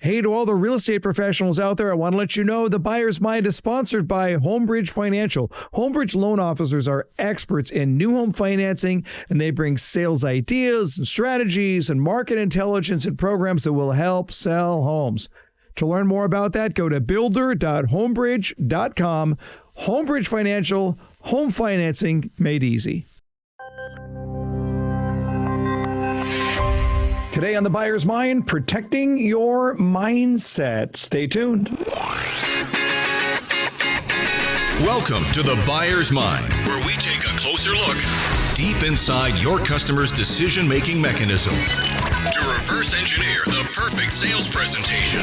Hey, to all the real estate professionals out there, I want to let you know the Buyer's Mind is sponsored by Homebridge Financial. Homebridge loan officers are experts in new home financing, and they bring sales ideas and strategies and market intelligence and programs that will help sell homes. To learn more about that, go to builder.homebridge.com. Homebridge Financial, home financing made easy. Today on The Buyer's Mind, protecting your mindset. Stay tuned. Welcome to The Buyer's Mind, where we take a closer look deep inside your customer's decision-making mechanism to reverse engineer the perfect sales presentation.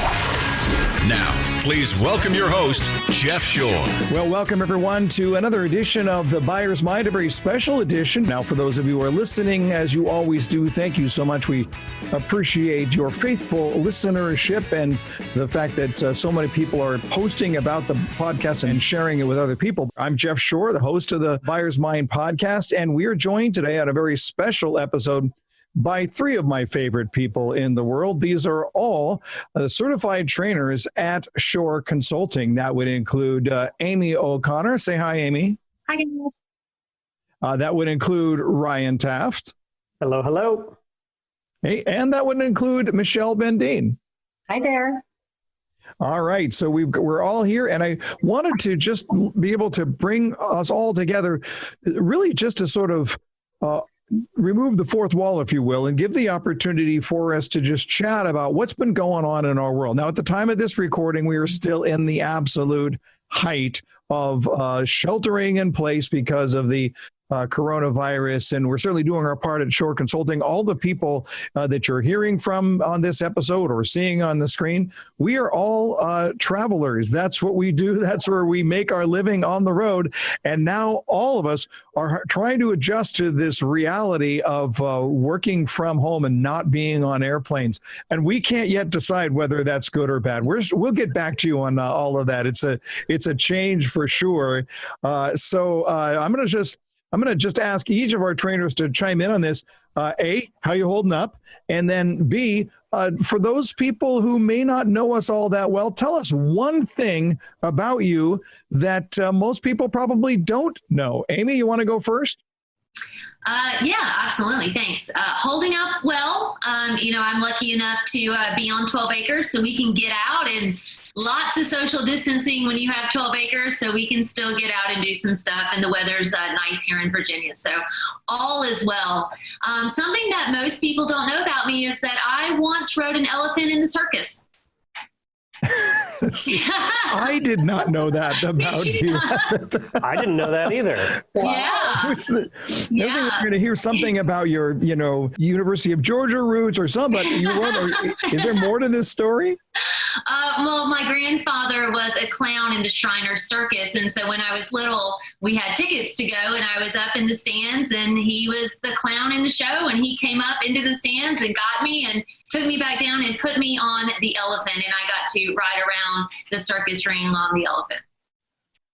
Now, please welcome your host, Jeff Shore. Well, welcome everyone to another edition of The Buyer's Mind, a very special edition. Now, for those of you who are listening, as you always do, thank you so much. We appreciate your faithful listenership and the fact that so many people are posting about the podcast and sharing it with other people. I'm Jeff Shore, the host of the Buyer's Mind podcast, and we are joined today on a very special episode by three of my favorite people in the world. These are all certified trainers at Shore Consulting. That would include Amy O'Connor. Say hi, Amy. Hi, guys. That would include Ryan Taft. Hello, hello. Hey, and that would include Michelle Bendien. Hi there. All right, so we're all here, and I wanted to just be able to bring us all together, really just to sort of remove the fourth wall, if you will, and give the opportunity for us to just chat about what's been going on in our world. Now, at the time of this recording, we are still in the absolute height of sheltering in place because of the coronavirus, and we're certainly doing our part at Shore Consulting. All the people that you're hearing from on this episode or seeing on the screen, we are all travelers. That's what we do. That's where we make our living, on the road. And now all of us are trying to adjust to this reality of working from home and not being on airplanes. And we can't yet decide whether that's good or bad. We'll get back to you on all of that. It's a change for sure. So I'm going to just ask each of our trainers to chime in on this. A, how you holding up? And then B, for those people who may not know us all that well, tell us one thing about you that most people probably don't know. Amy, you want to go first? Yeah, absolutely. Thanks. Holding up well. I'm lucky enough to be on 12 acres, so we can get out, and lots of social distancing when you have 12 acres, so we can still get out and do some stuff, and the weather's nice here in Virginia, so all is well. Something that most people don't know about me is that I once rode an elephant in the circus. I did not know that about you. I didn't know that either. Yeah. We're going to hear something about your, University of Georgia roots or something. Is there more to this story? Well, my grandfather was a clown in the Shriners Circus, and so when I was little, we had tickets to go, and I was up in the stands, and he was the clown in the show, and he came up into the stands and got me and took me back down and put me on the elephant, and I got to ride around the circus ring on the elephant.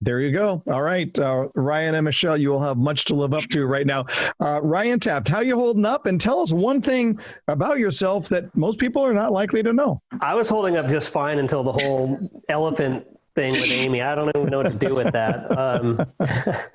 There you go. All right. Ryan and Michelle, you will have much to live up to right now. Ryan Tapp, how you holding up? And tell us one thing about yourself that most people are not likely to know. I was holding up just fine until the whole elephant thing with Amy. I don't even know what to do with that.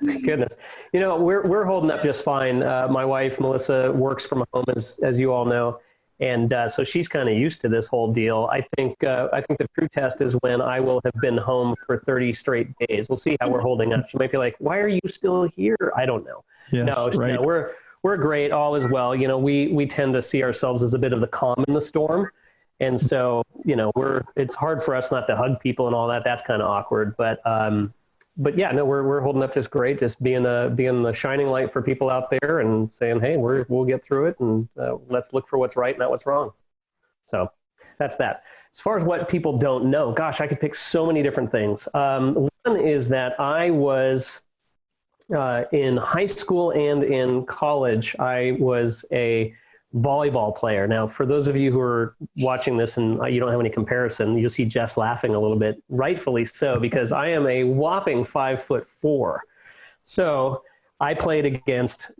Goodness. We're holding up just fine. My wife, Melissa, works from home, as you all know. And so she's kind of used to this whole deal. I think the true test is when I will have been home for 30 straight days. We'll see how we're holding up. She might be like, "Why are you still here?" I don't know. Yes, right. No, we're great. All is well. We tend to see ourselves as a bit of the calm in the storm, and so it's hard for us not to hug people and all that. That's kind of awkward, but yeah, no, we're holding up just great. Just being the shining light for people out there and saying, hey, we'll get through it, and let's look for what's right, not what's wrong. So that's that. As far as what people don't know, gosh, I could pick so many different things. One is that I was in high school and in college, I was a volleyball player. Now, for those of you who are watching this and you don't have any comparison, you'll see Jeff's laughing a little bit, rightfully so, because I am a whopping 5'4". So I played against,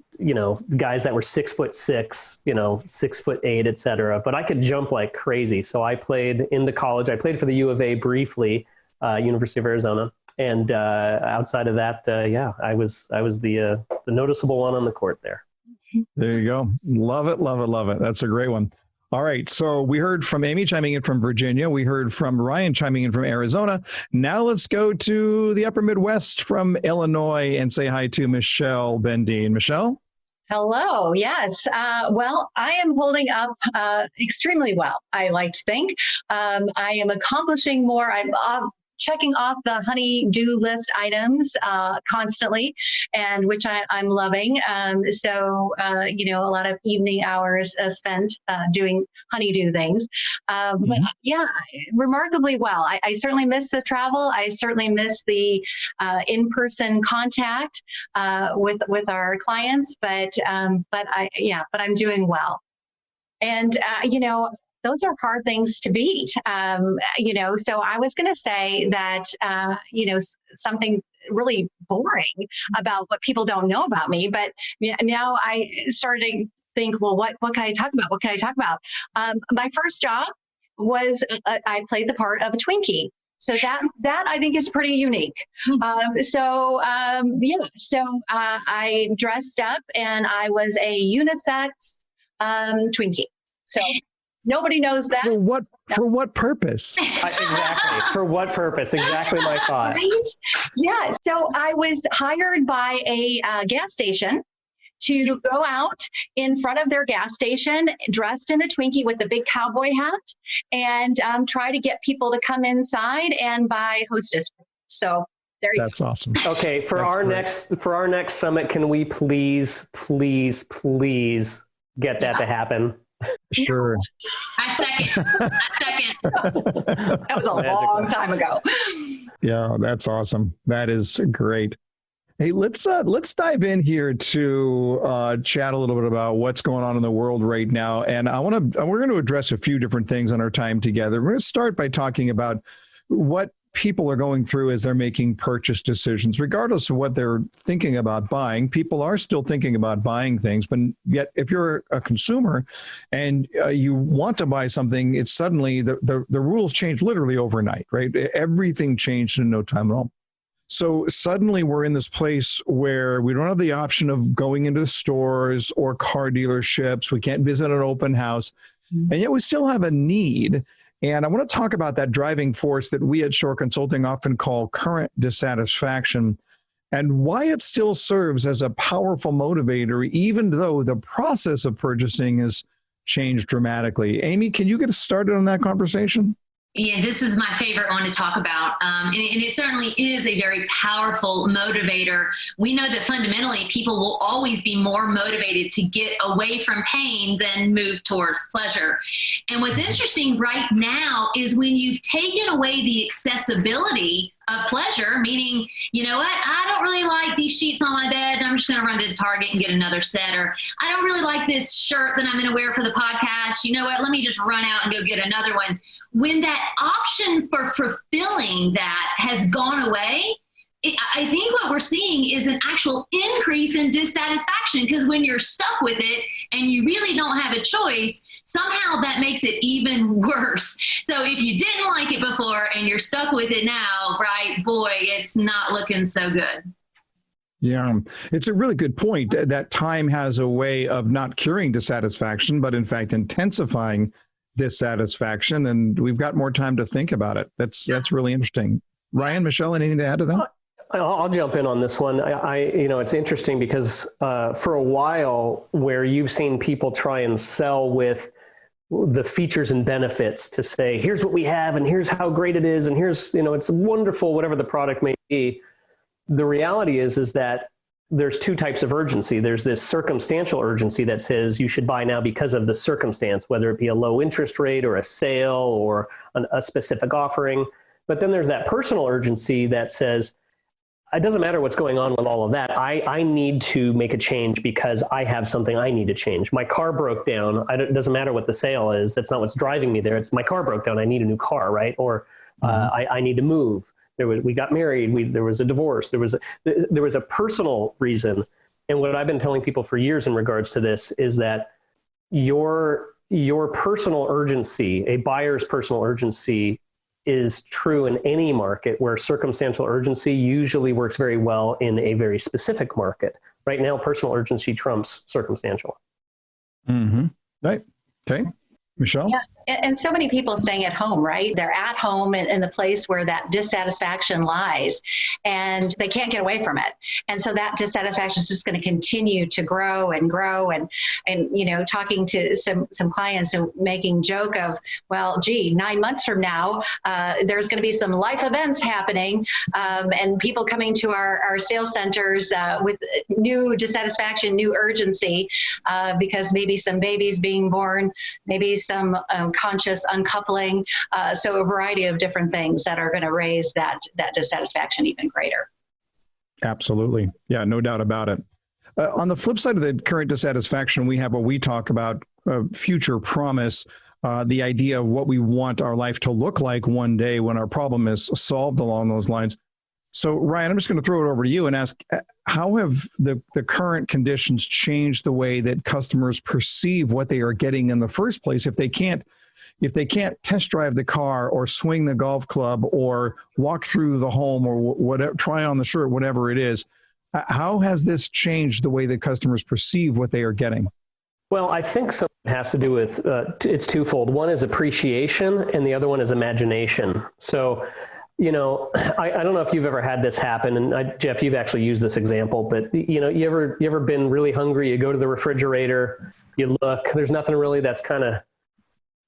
guys that were 6'6", 6'8", et cetera, but I could jump like crazy. So I played into college. I played for the U of A briefly, University of Arizona. And outside of that, I was the noticeable one on the court there. There you go. Love it, love it, love it. That's a great one. All right. So we heard from Amy chiming in from Virginia. We heard from Ryan chiming in from Arizona. Now let's go to the upper Midwest from Illinois and say hi to Michelle Bendien. Michelle? Hello. Yes. Well, I am holding up extremely well, I like to think. I am accomplishing more. I'm checking off the honey-do list items constantly, and which I'm loving. So, a lot of evening hours spent doing honey-do things. But yeah, remarkably well. I certainly miss the travel. I certainly miss the in-person contact with our clients. But I'm doing well. And those are hard things to beat, so I was going to say that, something really boring about what people don't know about me, but now I started to think, well, what can I talk about? What can I talk about? My first job was, I played the part of a Twinkie. So that I think is pretty unique. So I dressed up and I was a unisex Twinkie. So nobody knows that. For what purpose? Exactly. For what purpose? Exactly my thought. Right? Yeah. So I was hired by a gas station to go out in front of their gas station dressed in a Twinkie with a big cowboy hat and try to get people to come inside and buy Hostess. So there you go. That's awesome. Okay. For our next summit, can we please get that to happen? Sure. I second. That was a long time ago. Yeah, that's awesome. That is great. Hey, let's dive in here to chat a little bit about what's going on in the world right now. And we're going to address a few different things on our time together. We're going to start by talking about what people are going through as they're making purchase decisions, regardless of what they're thinking about buying. People are still thinking about buying things, but yet if you're a consumer and you want to buy something, it's suddenly the rules change literally overnight, right? Everything changed in no time at all. So suddenly we're in this place where we don't have the option of going into stores or car dealerships. We can't visit an open house, and yet we still have a need. And I want to talk about that driving force that we at Shore Consulting often call current dissatisfaction, and why it still serves as a powerful motivator, even though the process of purchasing has changed dramatically. Amy, can you get us started on that conversation? Yeah, this is my favorite one to talk about. And it certainly is a very powerful motivator. We know that fundamentally people will always be more motivated to get away from pain than move towards pleasure. And what's interesting right now is when you've taken away the accessibility of pleasure, meaning, you know what, I don't really like these sheets on my bed. I'm just going to run to Target and get another set. Or I don't really like this shirt that I'm going to wear for the podcast. You know what, let me just run out and go get another one. When that option for fulfilling that has gone away, I think what we're seeing is an actual increase in dissatisfaction, because when you're stuck with it and you really don't have a choice, somehow that makes it even worse. So if you didn't like it before and you're stuck with it now, right, boy, it's not looking so good. Yeah, it's a really good point that time has a way of not curing dissatisfaction, but in fact intensifying dissatisfaction. And we've got more time to think about it. That's really interesting. Ryan, Michelle, anything to add to that? I'll jump in on this one. It's interesting because for a while where you've seen people try and sell with the features and benefits to say, here's what we have and here's how great it is. And here's, it's wonderful, whatever the product may be. The reality is that there's two types of urgency. There's this circumstantial urgency that says you should buy now because of the circumstance, whether it be a low interest rate or a sale or a specific offering. But then there's that personal urgency that says, it doesn't matter what's going on with all of that. I need to make a change because I have something I need to change. My car broke down. It doesn't matter what the sale is. That's not what's driving me there. It's my car broke down. I need a new car, right? Or I need to move. We got married. There was a divorce. There was a personal reason And what I've been telling people for years in regards to this is that your personal urgency, a buyer's personal urgency, is true in any market, where circumstantial urgency usually works very well in a very specific market. Right now, personal urgency trumps circumstantial. Mm-hmm. Right. Okay. Michelle? Yeah. And so many people staying at home, right? They're at home in the place where that dissatisfaction lies, and they can't get away from it. And so that dissatisfaction is just going to continue to grow and grow. And talking to some clients and making joke of, well, gee, 9 months from now, there's going to be some life events happening, and people coming to our sales centers with new dissatisfaction, new urgency, because maybe some babies being born, maybe some conscious uncoupling. So a variety of different things that are going to raise that dissatisfaction even greater. Absolutely. Yeah, no doubt about it. On the flip side of the current dissatisfaction, we have what we talk about, future promise, the idea of what we want our life to look like one day when our problem is solved along those lines. So, Ryan, I'm just going to throw it over to you and ask, how have the current conditions changed the way that customers perceive what they are getting in the first place? If they can't test drive the car or swing the golf club or walk through the home or whatever, try on the shirt, whatever it is, how has this changed the way that customers perceive what they are getting? Well, I think some of it has to do with, it's twofold. One is appreciation and the other one is imagination. So, I don't know if you've ever had this happen, and Jeff, you've actually used this example, but you ever been really hungry, you go to the refrigerator, you look, there's nothing really that's kind of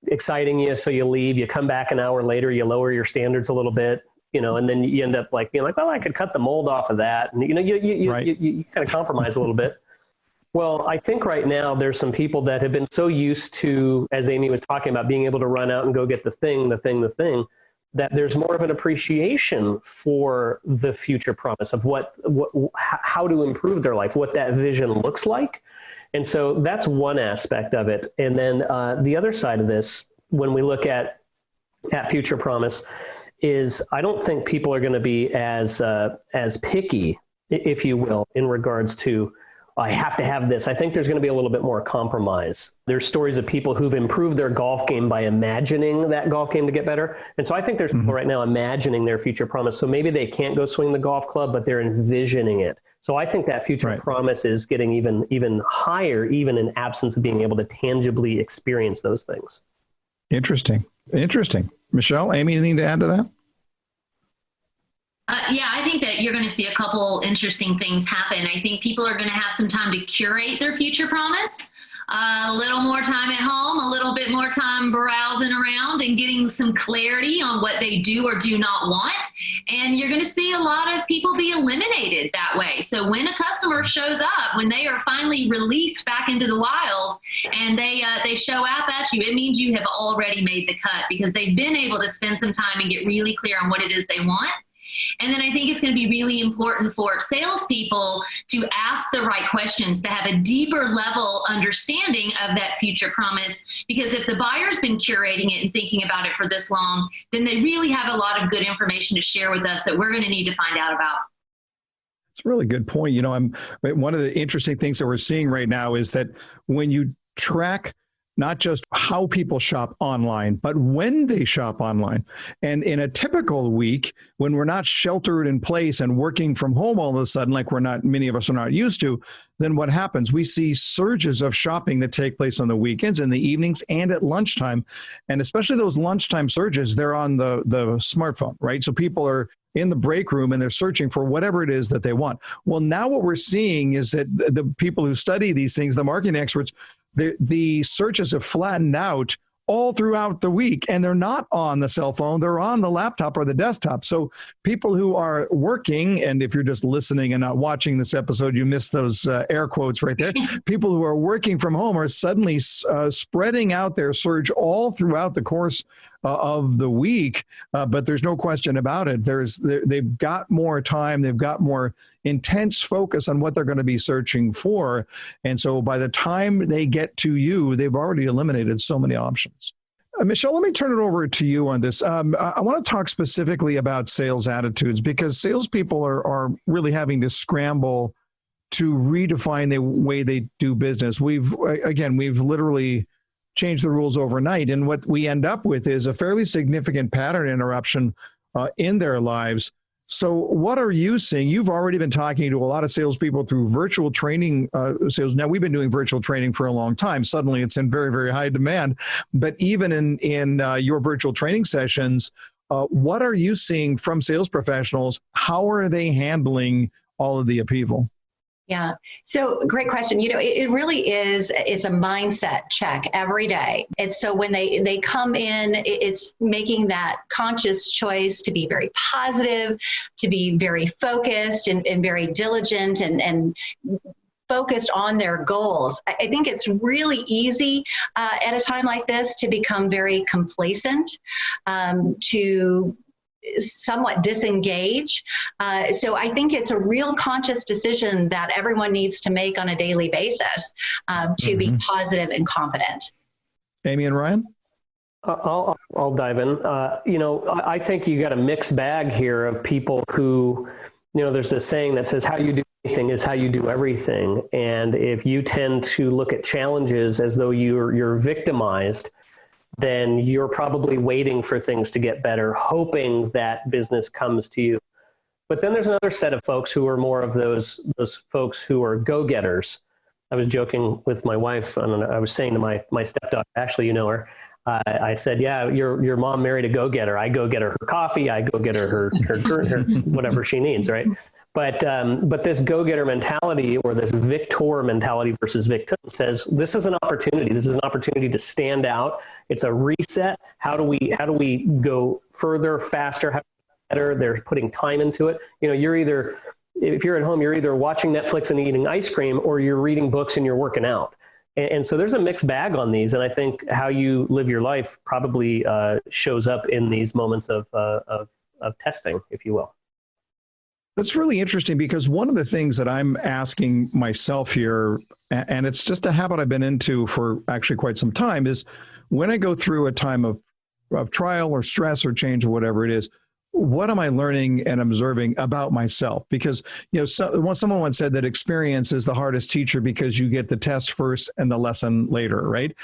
exciting you, so you leave, you come back an hour later, you lower your standards a little bit, and then you end up being like, well, I could cut the mold off of that. And you kind of compromise a little bit. Well, I think right now there's some people that have been so used to, as Amy was talking about, being able to run out and go get the thing, that there's more of an appreciation for the future promise of how to improve their life, what that vision looks like. And so that's one aspect of it. And then the other side of this, when we look at future promise, is I don't think people are going to be as picky, if you will, in regards to, I have to have this. I think there's going to be a little bit more compromise. There's stories of people who've improved their golf game by imagining that golf game to get better. And so I think there's people right now imagining their future promise. So maybe they can't go swing the golf club, but they're envisioning it. So I think that future promise is getting even higher, even in absence of being able to tangibly experience those things. Interesting. Michelle, Amy, anything to add to that? Yeah, I think that you're going to see a couple interesting things happen. I think people are going to have some time to curate their future promise, a little more time at home, a little bit more time browsing around and getting some clarity on what they do or do not want. And you're going to see a lot of people be eliminated that way. So when a customer shows up, when they are finally released back into the wild and they show up at you, it means you have already made the cut because they've been able to spend some time and get really clear on what it is they want. And then I think it's going to be really important for salespeople to ask the right questions, to have a deeper level understanding of that future promise. Because if the buyer's been curating it and thinking about it for this long, then they really have a lot of good information to share with us that we're going to need to find out about. It's a really good point. One of the interesting things that we're seeing right now is that when you track not just how people shop online, but when they shop online. And in a typical week, when we're not sheltered in place and working from home all of a sudden, like many of us are not used to, then what happens? We see surges of shopping that take place on the weekends, in the evenings, and at lunchtime. And especially those lunchtime surges, they're on the smartphone, right? So people are in the break room and they're searching for whatever it is that they want. Well, now what we're seeing is that the people who study these things, the marketing experts, the searches have flattened out all throughout the week, and they're not on the cell phone, they're on the laptop or the desktop. So people who are working, and if you're just listening and not watching this episode, you missed those air quotes right there. People who are working from home are suddenly spreading out their search all throughout the course of the week. But there's no question about it. They've got more time, they've got more intense focus on what they're going to be searching for. And so by the time they get to you, they've already eliminated so many options. Michelle, let me turn it over to you on this. I want to talk specifically about sales attitudes, because salespeople are really having to scramble to redefine the way they do business. We've literally changed the rules overnight. And what we end up with is a fairly significant pattern interruption in their lives. So what are you seeing? You've already been talking to a lot of salespeople through virtual training sales. Now, we've been doing virtual training for a long time. Suddenly, it's in very, very high demand. But even in your virtual training sessions, what are you seeing from sales professionals? How are they handling all of the upheaval? Yeah. So great question. It really is, it's a mindset check every day. It's so when they come in, it's making that conscious choice to be very positive, to be very focused and very diligent and focused on their goals. I think it's really easy at a time like this to become very complacent, to somewhat disengage. So I think it's a real conscious decision that everyone needs to make on a daily basis to be positive and confident. Amy and Ryan? I'll dive in. I think you got a mixed bag here of people who, there's this saying that says, how you do anything is how you do everything. And if you tend to look at challenges as though you're victimized, then you're probably waiting for things to get better, hoping that business comes to you. But then there's another set of folks who are more of those folks who are go-getters. I was joking with my wife, and I was saying to my stepdaughter, Ashley, you know her, I said, yeah, your mom married a go-getter. I go get her coffee. I go get her whatever she needs, right? But this go-getter mentality, or this victor mentality versus victim, says this is an opportunity. This is an opportunity to stand out. It's a reset. How do we go further, faster, better? They're putting time into it. If you're at home, you're either watching Netflix and eating ice cream, or you're reading books and you're working out. And so there's a mixed bag on these. And I think how you live your life probably shows up in these moments of testing, if you will. That's really interesting, because one of the things that I'm asking myself here, and it's just a habit I've been into for actually quite some time, is when I go through a time of trial or stress or change or whatever it is, what am I learning and observing about myself? Because, someone once said that experience is the hardest teacher because you get the test first and the lesson later, right?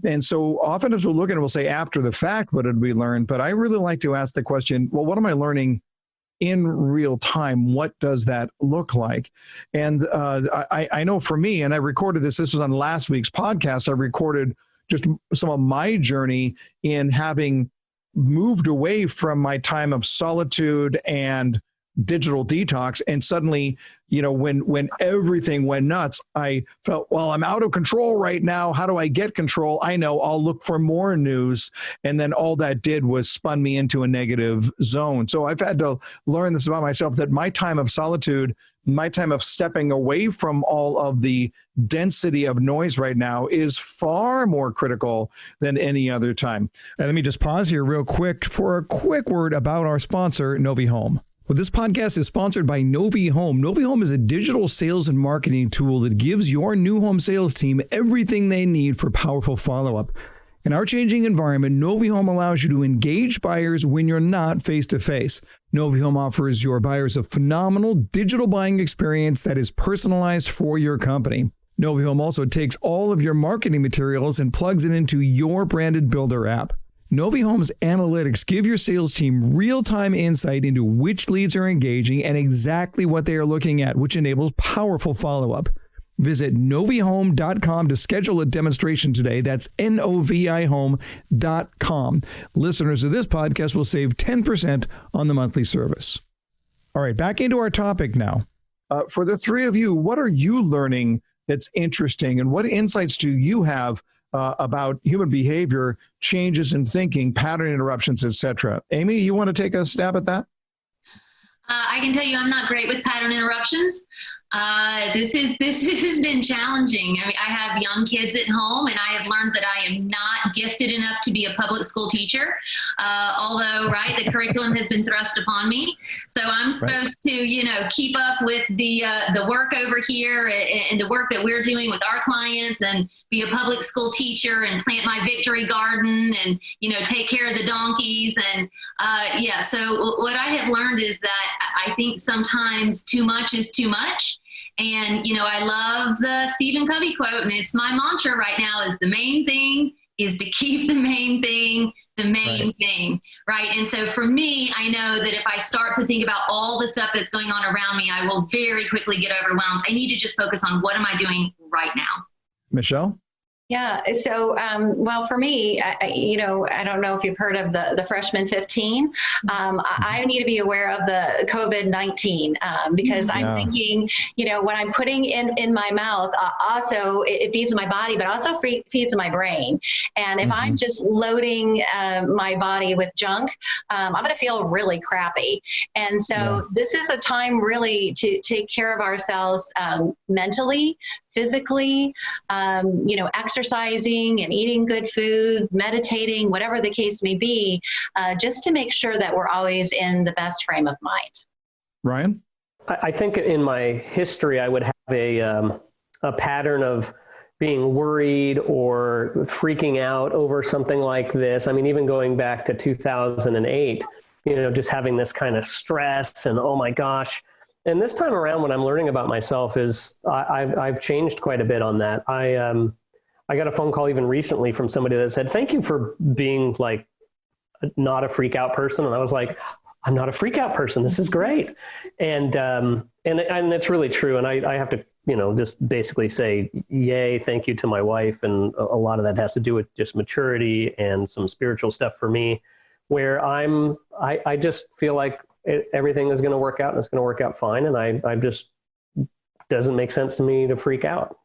And so often as we'll look at it, we'll say after the fact, what did we learn? But I really like to ask the question, well, what am I learning in real time? What does that look like? And I know for me, and I recorded this was on last week's podcast, I recorded just some of my journey in having moved away from my time of solitude and digital detox. And suddenly, when everything went nuts, I felt, well, I'm out of control right now. How do I get control? I know, I'll look for more news. And then all that did was spun me into a negative zone. So I've had to learn this about myself, that my time of solitude, my time of stepping away from all of the density of noise right now is far more critical than any other time. And let me just pause here real quick for a quick word about our sponsor, Novi Home. Well, this podcast is sponsored by Novi Home. Novi Home is a digital sales and marketing tool that gives your new home sales team everything they need for powerful follow-up. In our changing environment, Novi Home allows you to engage buyers when you're not face-to-face. Novi Home offers your buyers a phenomenal digital buying experience that is personalized for your company. Novi Home also takes all of your marketing materials and plugs it into your branded builder app. Novi Home's analytics give your sales team real-time insight into which leads are engaging and exactly what they are looking at, which enables powerful follow-up. Visit novihome.com to schedule a demonstration today. That's novihome.com. Listeners of this podcast will save 10% on the monthly service. All right, back into our topic now. For the three of you, what are you learning that's interesting, and what insights do you have about human behavior, changes in thinking, pattern interruptions, etc.? Amy, you want to take a stab at that? I can tell you I'm not great with pattern interruptions. This has been challenging. I mean, I have young kids at home, and I have learned that I am not gifted enough to be a public school teacher. Although, right, the curriculum has been thrust upon me. So I'm supposed to, keep up with the work over here and the work that we're doing with our clients, and be a public school teacher and plant my victory garden and, take care of the donkeys. And so what I have learned is that I think sometimes too much is too much. And, you know, I love the Stephen Covey quote, and it's my mantra right now is the main thing is to keep the main thing the main thing, right? And so for me, I know that if I start to think about all the stuff that's going on around me, I will very quickly get overwhelmed. I need to just focus on what am I doing right now. Michelle? Yeah. So, well, for me, I don't know if you've heard of the freshman 15. I need to be aware of the COVID-19 because I'm thinking, you know, what I'm putting in my mouth, also it feeds my body, but also feeds my brain. And if I'm just loading my body with junk, I'm going to feel really crappy. And so this is a time really to take care of ourselves mentally, physically, you know, exercising and eating good food, meditating, whatever the case may be, just to make sure that we're always in the best frame of mind. Ryan? I think in my history, I would have a pattern of being worried or freaking out over something like this. I mean, even going back to 2008, you know, just having this kind of stress and, oh my gosh. And this time around, what I'm learning about myself is I've changed quite a bit on that. I got a phone call even recently from somebody that said, thank you for being like not a freak out person. And I was like, I'm not a freak out person. This is great. And it's really true. And I have to, you know, just basically say, yay, thank you to my wife. And a lot of that has to do with just maturity and some spiritual stuff for me, where I just feel like everything is going to work out and it's going to work out fine. And I just doesn't make sense to me to freak out.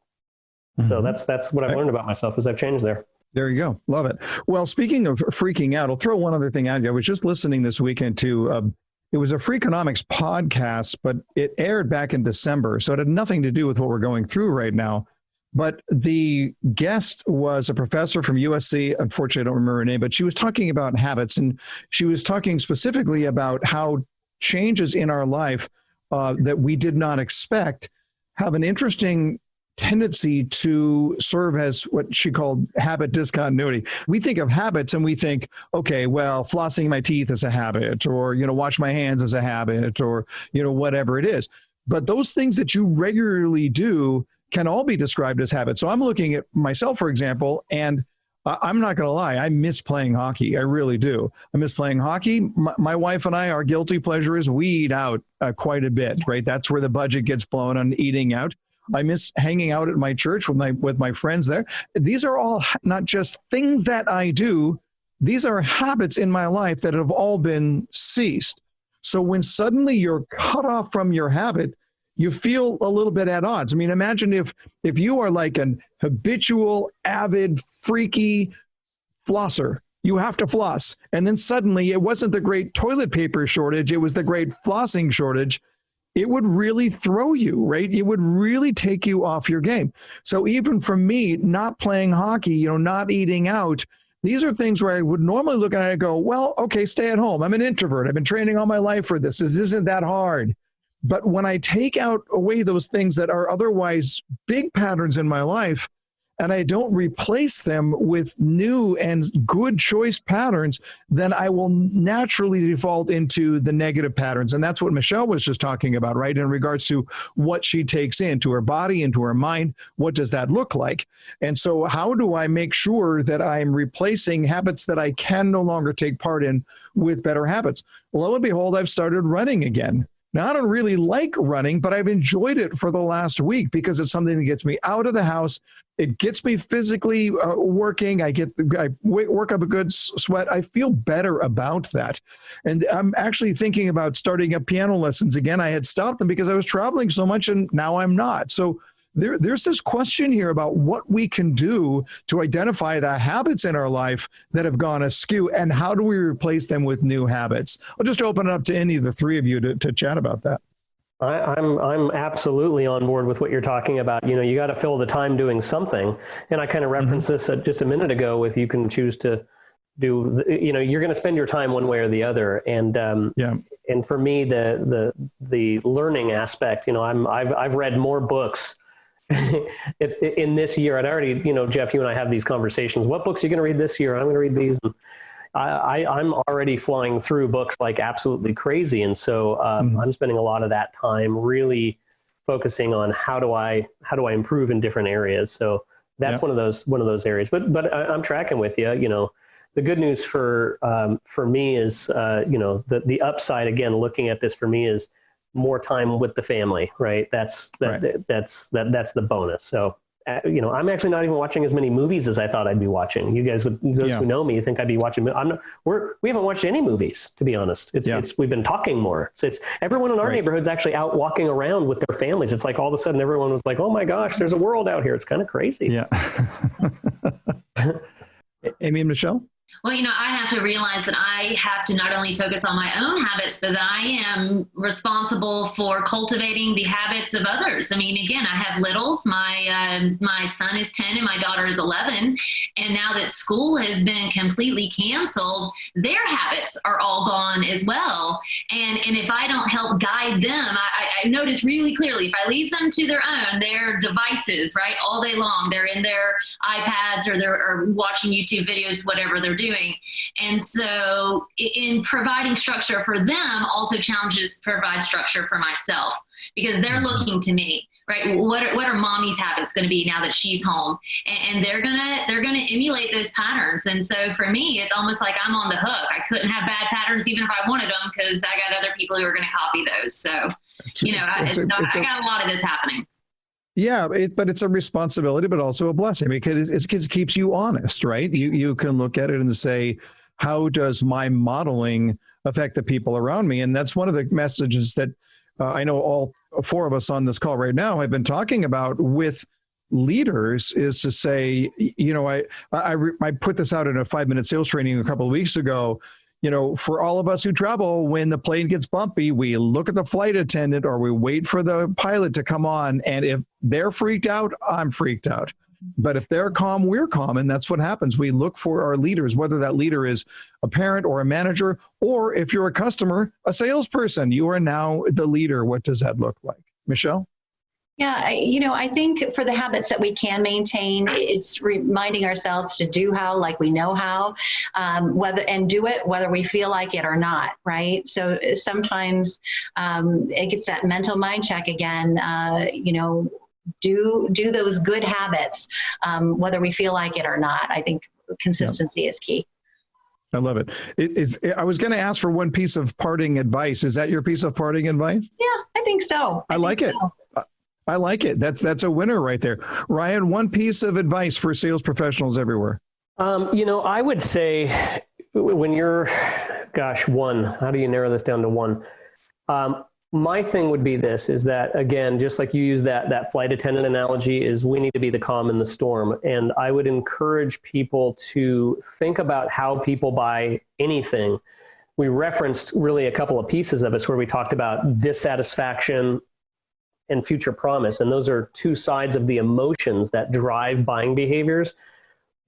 So that's what I've learned about myself is I've changed there. There you go. Love it. Well, speaking of freaking out, I'll throw one other thing at you. I was just listening this weekend to, it was a Freakonomics podcast, but it aired back in December. So it had nothing to do with what we're going through right now. But the guest was a professor from USC. Unfortunately, I don't remember her name, but she was talking about habits. And she was talking specifically about how changes in our life that we did not expect have an interesting tendency to serve as what she called habit discontinuity. We think of habits and we think, okay, well, flossing my teeth is a habit, or, you know, wash my hands is a habit, or, you know, whatever it is. But those things that you regularly do can all be described as habits. So I'm looking at myself, for example, and I'm not going to lie, I miss playing hockey. I really do. I miss playing hockey. My wife and I, our guilty pleasure is we eat out quite a bit, right? That's where the budget gets blown on eating out. I miss hanging out at my church with my friends there. These are all not just things that I do. These are habits in my life that have all been ceased. So when suddenly you're cut off from your habit, you feel a little bit at odds. I mean, imagine if you are like an habitual, avid, freaky flosser. You have to floss. And then suddenly it wasn't the great toilet paper shortage. It was the great flossing shortage. It would really throw you, right? It would really take you off your game. So even for me, not playing hockey, you know, not eating out, these are things where I would normally look at it and go, well, okay, stay at home. I'm an introvert. I've been training all my life for this. This isn't that hard. But when I take away those things that are otherwise big patterns in my life, and I don't replace them with new and good choice patterns, then I will naturally default into the negative patterns. And that's what Michelle was just talking about, right? In regards to what she takes into her body, into her mind, what does that look like? And so how do I make sure that I'm replacing habits that I can no longer take part in with better habits? Well, lo and behold, I've started running again. Now, I don't really like running, but I've enjoyed it for the last week because it's something that gets me out of the house. It gets me physically working. I work up a good sweat. I feel better about that. And I'm actually thinking about starting up piano lessons again. I had stopped them because I was traveling so much and now I'm not. So there's this question here about what we can do to identify the habits in our life that have gone askew and how do we replace them with new habits? I'll just open it up to any of the three of you to chat about that. I'm absolutely on board with what you're talking about. You know, you got to fill the time doing something. And I kind of referenced this just a minute ago with you can choose to do, you know, you're going to spend your time one way or the other. And, and for me, the learning aspect, you know, I've read more books in this year. And I already, you know, Jeff, you and I have these conversations. What books are you going to read this year? I'm going to read these. And I'm already flying through books like absolutely crazy. And so I'm spending a lot of that time really focusing on how do I improve in different areas. So that's one of those areas. But I'm tracking with you. You know, the good news for me is the upside, again, looking at this for me, is more time with the family. Right. That's the bonus. So. I'm actually not even watching as many movies as I thought I'd be watching. You guys those who know me, think I'd be watching. We haven't watched any movies, to be honest. We've been talking more. So it's everyone in our neighborhood's actually out walking around with their families. It's like all of a sudden everyone was like, oh my gosh, there's a world out here. It's kind of crazy. Yeah. Amy and Michelle? Well, I have to realize that I have to not only focus on my own habits, but that I am responsible for cultivating the habits of others. I mean, again, I have littles. My son is 10 and my daughter is 11. And now that school has been completely canceled, their habits are all gone as well. And if I don't help guide them, I notice really clearly, if I leave them to their devices, right, all day long, they're in their iPads or they're watching YouTube videos, whatever they're doing. And so in providing structure for them also challenges provide structure for myself, because they're looking to me, right? What are mommy's habits going to be now that she's home? And they're going to emulate those patterns. And so for me, it's almost like I'm on the hook. I couldn't have bad patterns even if I wanted them, because I got other people who are going to copy those. So, I got a lot of this happening. Yeah, but it's a responsibility, but also a blessing, because it keeps you honest, right? You can look at it and say, how does my modeling affect the people around me? And that's one of the messages that I know all four of us on this call right now have been talking about with leaders, is to say, I put this out in a 5-minute sales training a couple of weeks ago. For all of us who travel, when the plane gets bumpy, we look at the flight attendant or we wait for the pilot to come on. And if they're freaked out, I'm freaked out. But if they're calm, we're calm. And that's what happens. We look for our leaders, whether that leader is a parent or a manager, or if you're a customer, a salesperson, you are now the leader. What does that look like? Michelle? Yeah, I think for the habits that we can maintain, it's reminding ourselves to do how, like we know how, whether we feel like it or not, right? So sometimes it gets that mental mind check again. Do those good habits, whether we feel like it or not. I think consistency is key. I love it. I was going to ask for one piece of parting advice. Is that your piece of parting advice? Yeah, I think so. I like it. I like it. That's a winner right there. Ryan, one piece of advice for sales professionals everywhere. I would say when you're, one, how do you narrow this down to one? My thing would be this, is that, again, just like you use that flight attendant analogy, is we need to be the calm in the storm. And I would encourage people to think about how people buy anything. We referenced really a couple of pieces of this where we talked about dissatisfaction and future promise. And those are two sides of the emotions that drive buying behaviors.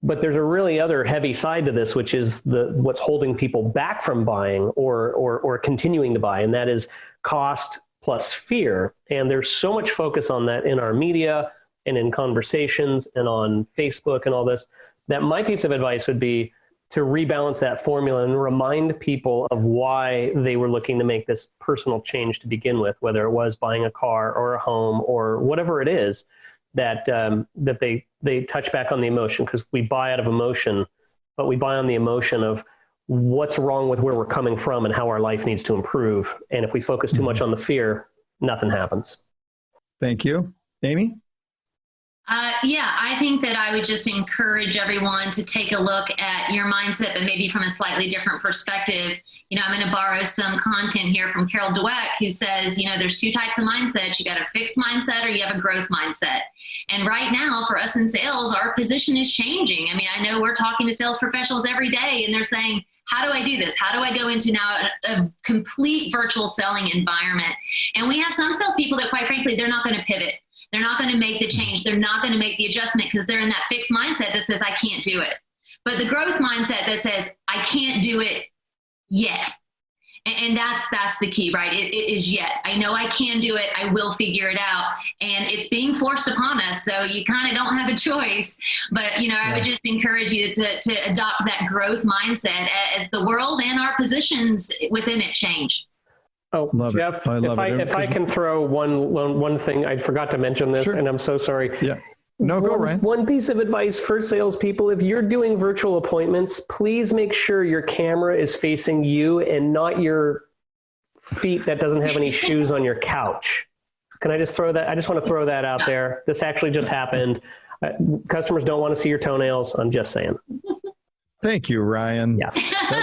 But there's a really other heavy side to this, which is what's holding people back from buying or continuing to buy. And that is cost plus fear. And there's so much focus on that in our media and in conversations and on Facebook and all this, that my piece of advice would be to rebalance that formula and remind people of why they were looking to make this personal change to begin with, whether it was buying a car or a home or whatever it is, that they touch back on the emotion, because we buy out of emotion, but we buy on the emotion of what's wrong with where we're coming from and how our life needs to improve. And if we focus too much on the fear, nothing happens. Thank you. Amy? I think that I would just encourage everyone to take a look at your mindset, but maybe from a slightly different perspective. I'm going to borrow some content here from Carol Dweck, who says, there's two types of mindsets. You got a fixed mindset or you have a growth mindset. And right now for us in sales, our position is changing. I mean, I know we're talking to sales professionals every day and they're saying, how do I do this? How do I go into now a complete virtual selling environment? And we have some salespeople that, quite frankly, they're not going to pivot. They're not going to make the change. They're not going to make the adjustment because they're in that fixed mindset that says, I can't do it. But the growth mindset that says, I can't do it yet. And that's the key, right? It is yet. I know I can do it. I will figure it out. And it's being forced upon us. So you kind of don't have a choice. But, I would just encourage you to adopt that growth mindset as the world and our positions within it change. Oh, Love Jeff, it. I love it. if I can throw one thing, I forgot to mention this, Sure. and I'm so sorry. Yeah. No, go, Ryan. One piece of advice for salespeople: if you're doing virtual appointments, please make sure your camera is facing you and not your feet that doesn't have any shoes on your couch. Can I just throw that? I just want to throw that out there. This actually just happened. Customers don't want to see your toenails. I'm just saying. Thank you, Ryan. Yeah,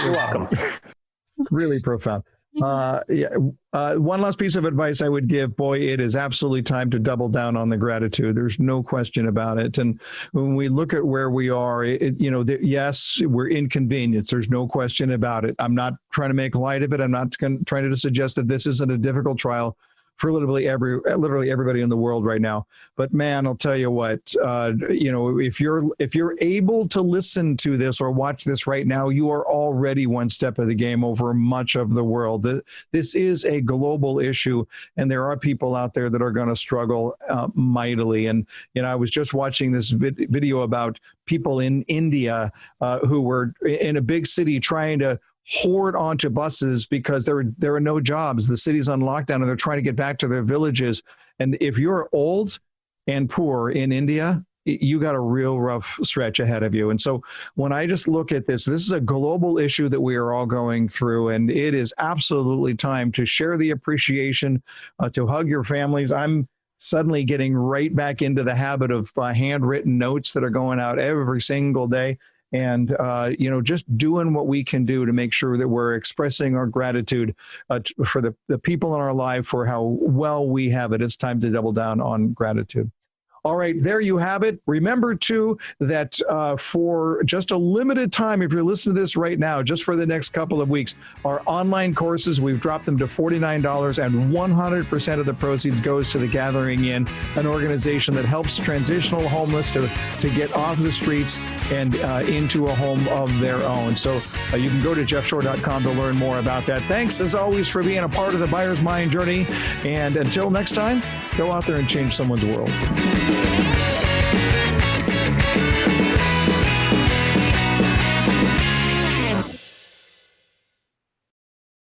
you're welcome. Really profound. One last piece of advice I would give, boy, it is absolutely time to double down on the gratitude. There's no question about it. And when we look at where we are, yes, we're inconvenienced. There's no question about it. I'm not trying to make light of it. I'm not trying to suggest that this isn't a difficult trial for literally everybody in the world right now. But man, I'll tell you what, if you're able to listen to this or watch this right now, you are already one step of the game over much of the world. This is a global issue, and there are people out there that are going to struggle mightily. And I was just watching this video about people in India who were in a big city trying to hoard onto buses because there are no jobs. The city's on lockdown and they're trying to get back to their villages. And if you're old and poor in India, you got a real rough stretch ahead of you. And so when I just look at this is a global issue that we are all going through, and it is absolutely time to share the appreciation, to hug your families. I'm suddenly getting right back into the habit of handwritten notes that are going out every single day. And, just doing what we can do to make sure that we're expressing our gratitude for the people in our life for how well we have it. It's time to double down on gratitude. All right, there you have it. Remember, too, that for just a limited time, if you're listening to this right now, just for the next couple of weeks, our online courses, we've dropped them to $49, and 100% of the proceeds goes to the Gathering Inn, an organization that helps transitional homeless to get off the streets and into a home of their own. So you can go to jeffshore.com to learn more about that. Thanks, as always, for being a part of the Buyer's Mind journey. And until next time, go out there and change someone's world.